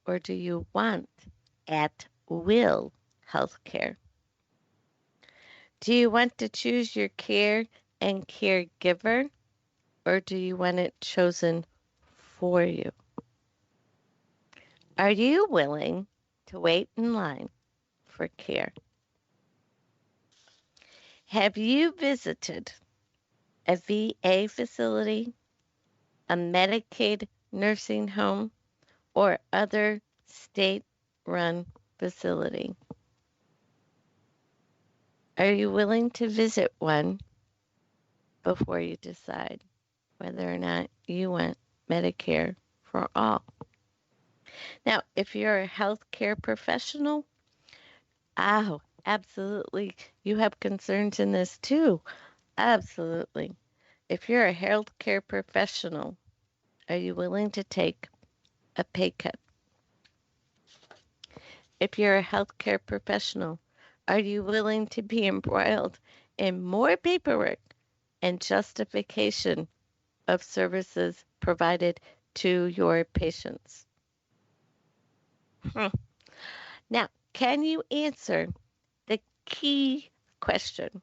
or do you want at will health care? Do you want to choose your care and caregiver, or do you want it chosen for you? Are you willing to wait in line for care? Have you visited a VA facility, a Medicaid nursing home, or other state run facility? Are you willing to visit one before you decide whether or not you want Medicare for all? Now, if you're a healthcare professional, oh, absolutely. You have concerns in this too. Absolutely. If you're a healthcare professional, are you willing to take a pay cut? If you're a healthcare professional, are you willing to be embroiled in more paperwork and justification of services provided to your patients? Hmm. Now, can you answer the key question?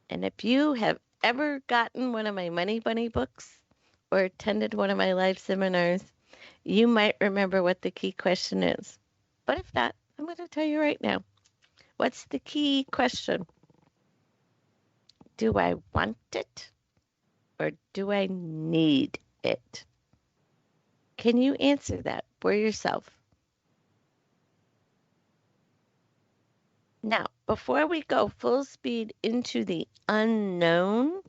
And if you have ever gotten one of my Money Bunny books or attended one of my live seminars, you might remember what the key question is. But if not, I'm going to tell you right now. What's the key question? Do I want it or do I need it? Can you answer that for yourself? Now, before we go full speed into the unknown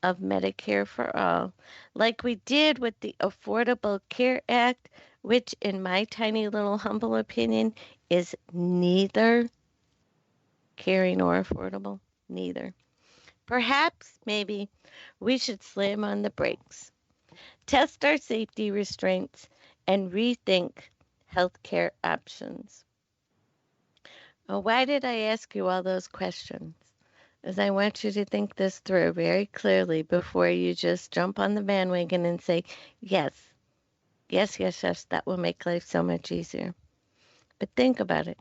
of Medicare for All, like we did with the Affordable Care Act, which, in my tiny little humble opinion, is neither caring nor affordable. Neither. Perhaps, maybe, we should slam on the brakes, test our safety restraints, and rethink healthcare options. Well, why did I ask you all those questions? As I want you to think this through very clearly before you just jump on the bandwagon and say, yes, yes, yes, yes, that will make life so much easier. But think about it.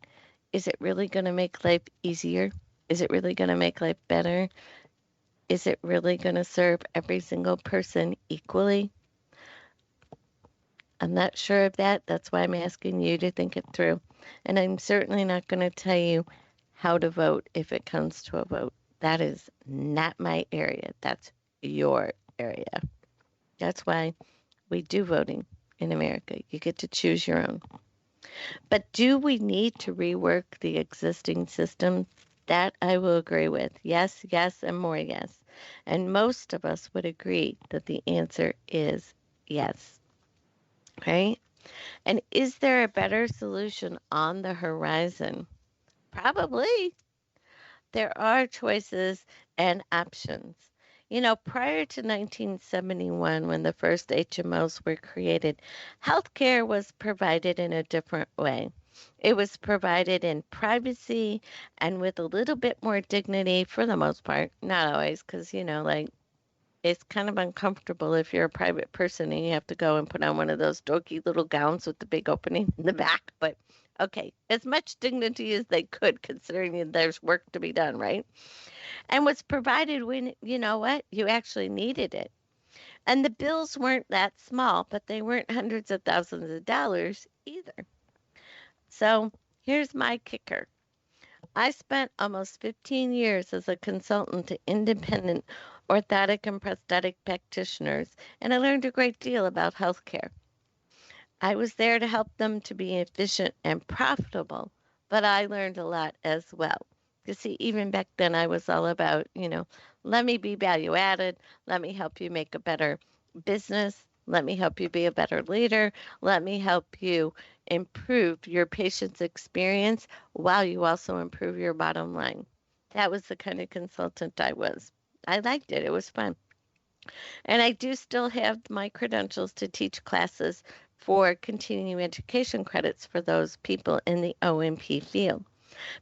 Is it really going to make life easier? Is it really going to make life better? Is it really going to serve every single person equally? I'm not sure of that. That's why I'm asking you to think it through. And I'm certainly not going to tell you how to vote if it comes to a vote. That is not my area. That's your area. That's why we do voting in America. You get to choose your own. But do we need to rework the existing system? That I will agree with. Yes, yes, and more yes. And most of us would agree that the answer is yes. Right? And is there a better solution on the horizon? Probably. There are choices and options. You know, prior to 1971, when the first HMOs were created, healthcare was provided in a different way. It was provided in privacy and with a little bit more dignity for the most part. Not always, because, like, it's kind of uncomfortable if you're a private person and you have to go and put on one of those dorky little gowns with the big opening in the back. But okay, as much dignity as they could, considering there's work to be done, right? And was provided when, you know what, you actually needed it. And the bills weren't that small, but they weren't hundreds of thousands of dollars either. So here's my kicker. I spent almost 15 years as a consultant to independent orthotic and prosthetic practitioners, and I learned a great deal about healthcare. I was there to help them to be efficient and profitable, but I learned a lot as well. You see, even back then, I was all about, let me be value added, let me help you make a better business, let me help you be a better leader, let me help you improve your patient's experience while you also improve your bottom line. That was the kind of consultant I was. I liked it, it was fun. And I do still have my credentials to teach classes for continuing education credits for those people in the O&P field.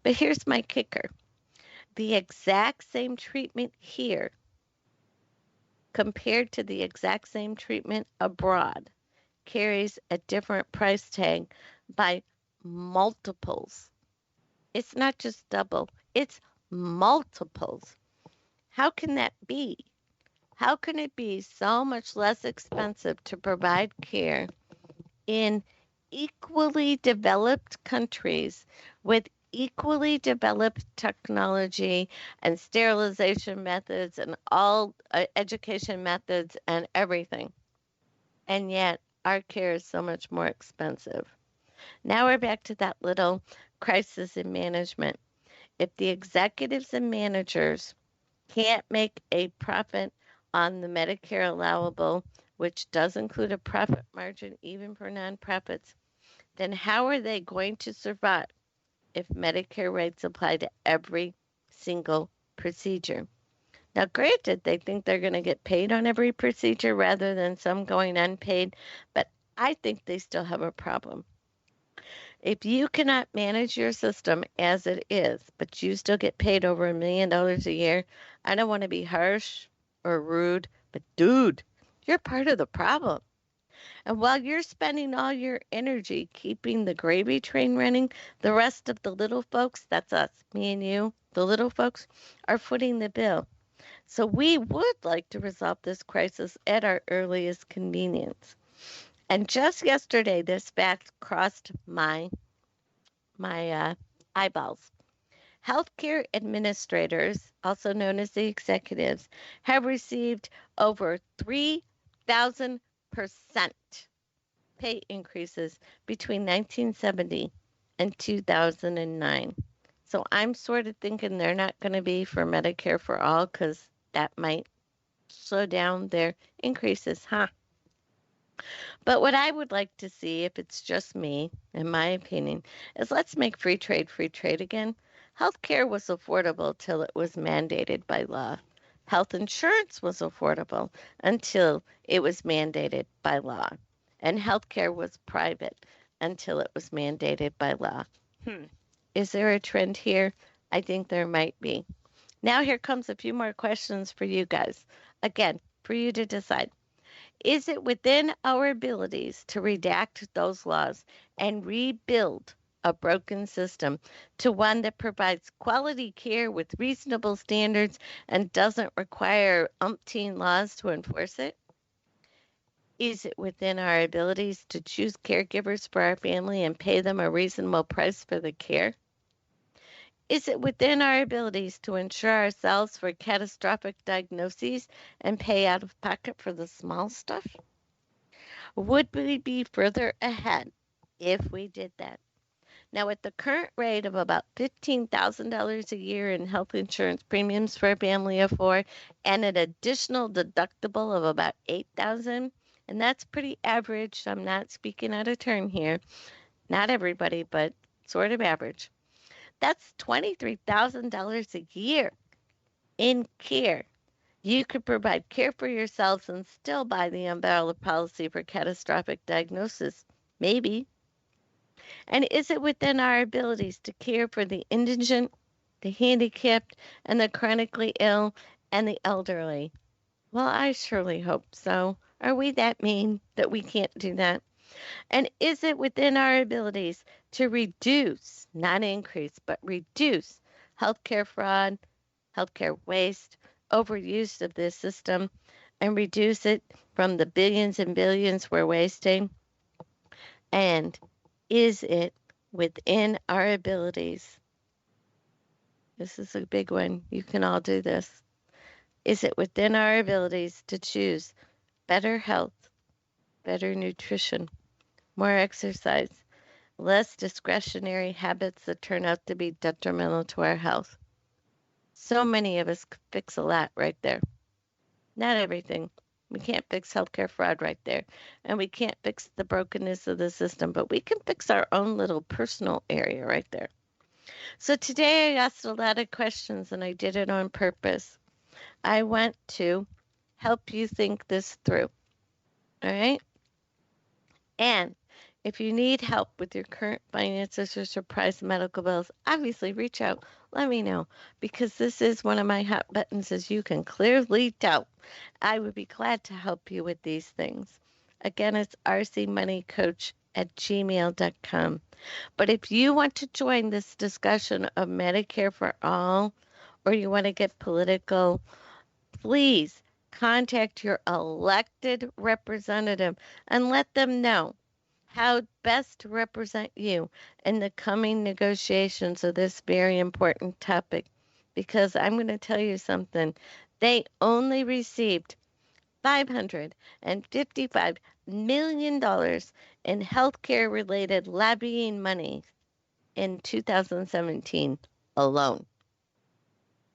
But here's my kicker. The exact same treatment here compared to the exact same treatment abroad carries a different price tag by multiples. It's not just double, it's multiples. How can that be? How can it be so much less expensive to provide care in equally developed countries with equally developed technology and sterilization methods and all education methods and everything? And yet, our care is so much more expensive. Now we're back to that little crisis in management. If the executives and managers can't make a profit on the Medicare allowable, which does include a profit margin even for nonprofits, then how are they going to survive if Medicare rates apply to every single procedure? Now, granted, they think they're going to get paid on every procedure rather than some going unpaid, but I think they still have a problem. If you cannot manage your system as it is, but you still get paid over $1 million a year, I don't want to be harsh or rude, but dude, you're part of the problem. And while you're spending all your energy keeping the gravy train running, the rest of the little folks, that's us, me and you, the little folks, are footing the bill. So we would like to resolve this crisis at our earliest convenience. And just yesterday, this fact crossed my eyeballs. Healthcare administrators, also known as the executives, have received over 3,000% pay increases between 1970 and 2009. So I'm sort of thinking they're not going to be for Medicare for all because that might slow down their increases, huh? But what I would like to see, if it's just me, in my opinion, is let's make free trade again. Healthcare was affordable till it was mandated by law. Health insurance was affordable until it was mandated by law. And healthcare was private until it was mandated by law. Hmm. Is there a trend here? I think there might be. Now, here comes a few more questions for you guys. Again, for you to decide. Is it within our abilities to redact those laws and rebuild a broken system to one that provides quality care with reasonable standards and doesn't require umpteen laws to enforce it? Is it within our abilities to choose caregivers for our family and pay them a reasonable price for the care? Is it within our abilities to insure ourselves for catastrophic diagnoses and pay out of pocket for the small stuff? Would we be further ahead if we did that? Now, at the current rate of about $15,000 a year in health insurance premiums for a family of four and an additional deductible of about $8,000, and that's pretty average. I'm not speaking out of turn here. Not everybody, but sort of average. That's $23,000 a year in care. You could provide care for yourselves and still buy the umbrella policy for catastrophic diagnosis. Maybe. And is it within our abilities to care for the indigent, the handicapped, and the chronically ill and the elderly? Well, I surely hope so. Are we that mean that we can't do that? And is it within our abilities to reduce, not increase, but reduce healthcare fraud, healthcare waste, overuse of this system, and reduce it from the billions and billions we're wasting? And is it within our abilities? This is a big one. You can all do this. Is it within our abilities to choose better health, better nutrition, more exercise, less discretionary habits that turn out to be detrimental to our health? So many of us could fix a lot right there. Not everything. We can't fix healthcare fraud right there. And we can't fix the brokenness of the system, but we can fix our own little personal area right there. So today I asked a lot of questions and I did it on purpose. I want to help you think this through. All right. And if you need help with your current finances or surprise medical bills, obviously reach out. Let me know because this is one of my hot buttons, as you can clearly tell. I would be glad to help you with these things. Again, it's rcmoneycoach@gmail.com. But if you want to join this discussion of Medicare for all, or you want to get political, please contact your elected representative and let them know how best to represent you in the coming negotiations of this very important topic. Because I'm going to tell you something, they only received $555 million in healthcare related lobbying money in 2017 alone.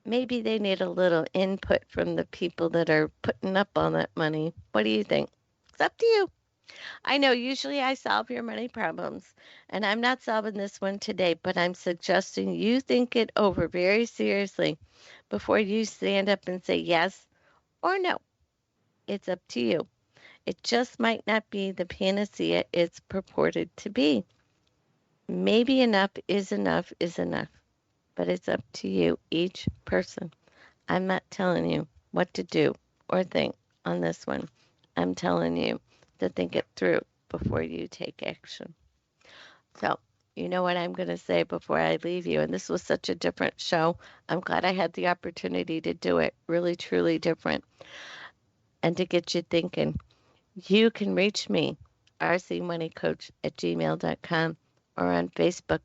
Maybe they need a little input from the people that are putting up all that money. What do you think? It's up to you. I know usually I solve your money problems, and I'm not solving this one today, but I'm suggesting you think it over very seriously before you stand up and say yes or no. It's up to you. It just might not be the panacea it's purported to be. Maybe enough is enough, but it's up to you, each person. I'm not telling you what to do or think on this one. I'm telling you to think it through before you take action. So, you know what I'm going to say before I leave you? And this was such a different show. I'm glad I had the opportunity to do it. Really, truly different. And to get you thinking. You can reach me, rcmoneycoach@gmail.com, or on Facebook,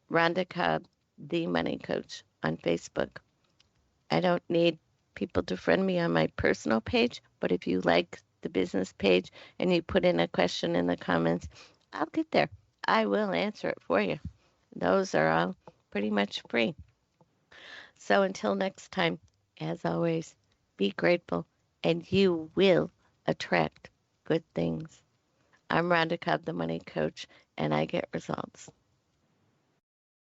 Rhonda Cobb, the Money Coach on Facebook. I don't need people to friend me on my personal page, but if you like the business page and you put in a question in the comments, I'll get there. I will answer it for you. Those are all pretty much free. So until next time, as always, be grateful and you will attract good things. I'm Rhonda Cobb, the Money Coach, and I get results.